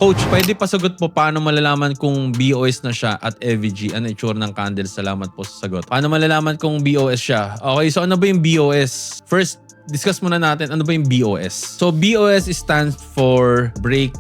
Coach, pwede pasagot po paano malalaman kung BOS na siya at FVG? Ano itsura ng candle? Salamat po sa sagot. Paano malalaman kung BOS siya? Okay, so ano ba yung BOS? First, discuss muna natin ano ba yung BOS. So BOS stands for break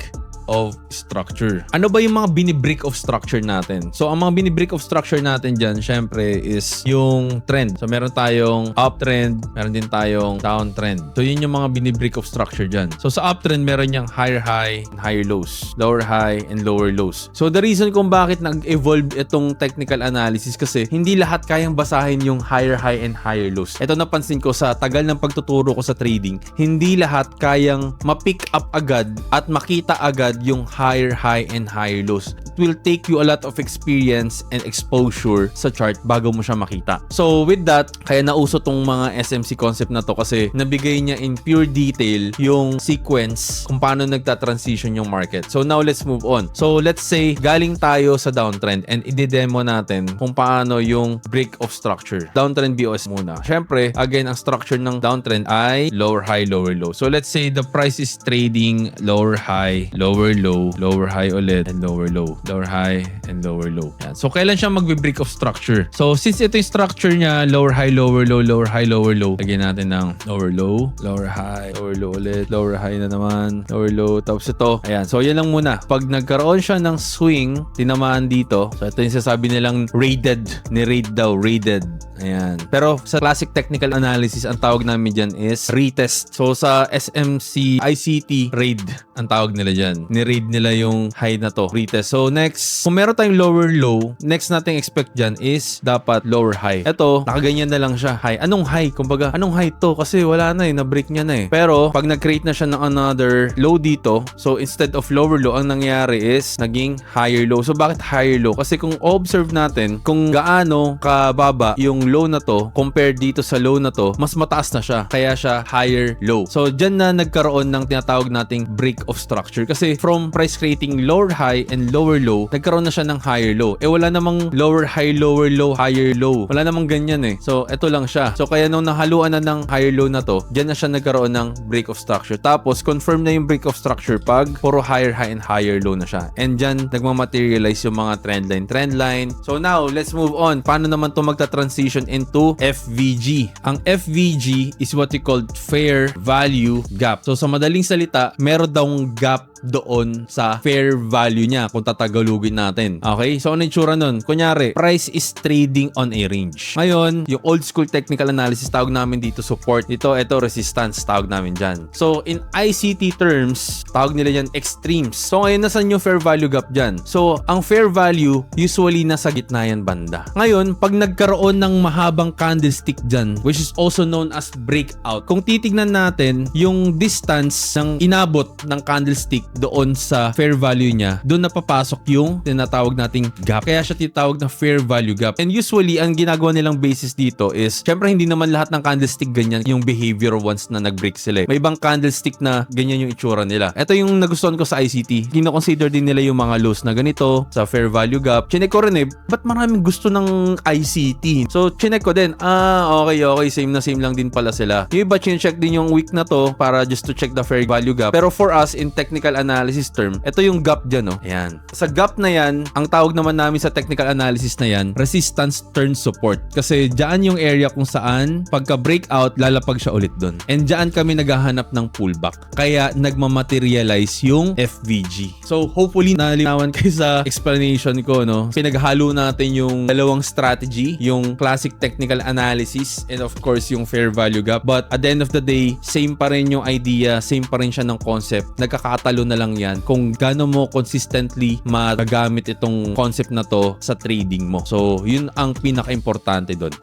of structure. Ano ba yung mga binibreak of structure natin? So, ang mga binibreak of structure natin dyan, syempre, is yung trend. So, meron tayong uptrend, meron din tayong downtrend. So, yun yung mga binibreak of structure dyan. So, sa uptrend, meron yung higher high and higher lows. Lower high and lower lows. So, the reason kung bakit nag-evolve itong technical analysis kasi hindi lahat kayang basahin yung higher high and higher lows. Ito napansin ko sa tagal ng pagtuturo ko sa trading, hindi lahat kayang ma-pick up agad at makita agad yung higher high and higher lows. It will take you a lot of experience and exposure sa chart bago mo siya makita. So with that, kaya nauso tong mga SMC concept na to kasi nabigay niya in pure detail yung sequence kung paano nagta-transition yung market. So now let's move on. So let's say galing tayo sa downtrend and i-demo natin kung paano yung break of structure. Downtrend BOS muna. Syempre, again, ang structure ng downtrend ay lower high, lower low. So let's say the price is trading lower high, lower low, lower high ulit, and lower low. Lower high and lower low. Yan. So, kailan siya magbe-break of structure? So, since ito yung structure niya, lower high, lower low, lower high, lower low. Lagyan natin ng lower low, lower high, lower low ulit, lower high na naman, lower low. Tapos ito. Ayan. So, yan lang muna. Pag nagkaroon siya ng swing, tinamaan dito. So, ito yung sasabi nilang raided. Ni-raid daw. Raided. Ayan. Pero sa classic technical analysis, ang tawag namin dyan is retest. So, sa SMC, ICT, raid ang tawag nila dyan. Ni-raid nila yung high na to. Retest. So, next, kung meron tayong lower low, next nating expect dyan is dapat lower high. Ito, nakaganyan na lang siya. High. Anong high? Kumbaga, anong high to? Kasi wala na eh. Na-break niya na eh. Pero, pag nag-create na siya ng another low dito, so instead of lower low, ang nangyari is naging higher low. So, bakit higher low? Kasi kung observe natin, kung gaano kababa yung low na to compared dito sa low na to, mas mataas na siya. Kaya siya higher low. So, dyan na nagkaroon ng tinatawag nating break of structure. Kasi from price creating lower high and lower low, nagkaroon na siya ng higher low. Eh, wala namang lower high, lower low, higher low. Wala namang ganyan eh. So, eto lang siya. So, kaya nung nahaluan na ng higher low na to, dyan na siya nagkaroon ng break of structure. Tapos, confirm na yung break of structure pag puro higher high and higher low na siya. And dyan, nagmamaterialize yung mga trendline. So, now, let's move on. Paano naman to magta-transition into FVG? Ang FVG is what we call fair value gap. So, sa madaling salita, meron daw gap doon sa fair value niya kung tatagalugin natin. Okay? So, ano yung tsura nun? Kunyari, price is trading on a range. Ngayon, yung old school technical analysis, tawag namin dito support. Ito resistance, tawag namin dyan. So, in ICT terms, tawag nila dyan extremes. So, ngayon, nasan yung fair value gap dyan? So, ang fair value, usually nasa gitna yan banda. Ngayon, pag nagkaroon ng mahabang candlestick dyan, which is also known as breakout, kung titignan natin yung distance ng inabot ng candlestick doon sa fair value niya, doon napapasok yung tinatawag nating gap. Kaya siya tinatawag na fair value gap. And usually, ang ginagawa nilang basis dito is, syempre hindi naman lahat ng candlestick ganyan yung behavior once na nag-break sila. May ibang candlestick na ganyan yung itsura nila. Ito yung nagustuhan ko sa ICT. Kino-consider din nila yung mga lows na ganito sa fair value gap. Chinek ko rin eh, ba't maraming gusto ng ICT? So, chinek ko din, okay, same lang din pala sila. Yung iba, chinek din yung week na to para just to check the fair value gap. Pero for us, in technical analysis term, ito yung gap dyan, no? Ayan. Sa gap na yan, ang tawag naman namin sa technical analysis na yan, resistance turn support. Kasi dyan yung area kung saan pagka-breakout, lalapag siya ulit dun. And dyan kami naghahanap ng pullback. Kaya nagmamaterialize yung FVG. So, hopefully, nalinawan kayo sa explanation ko, no? Pinaghalo natin yung dalawang strategy, yung classic technical analysis, and of course, yung fair value gap. But at the end of the day, same pa rin yung idea, same pa rin siya ng concept. Nagkakatalo na lang yan kung gaano mo consistently magagamit itong concept na to sa trading mo. So, yun ang pinaka-importante doon.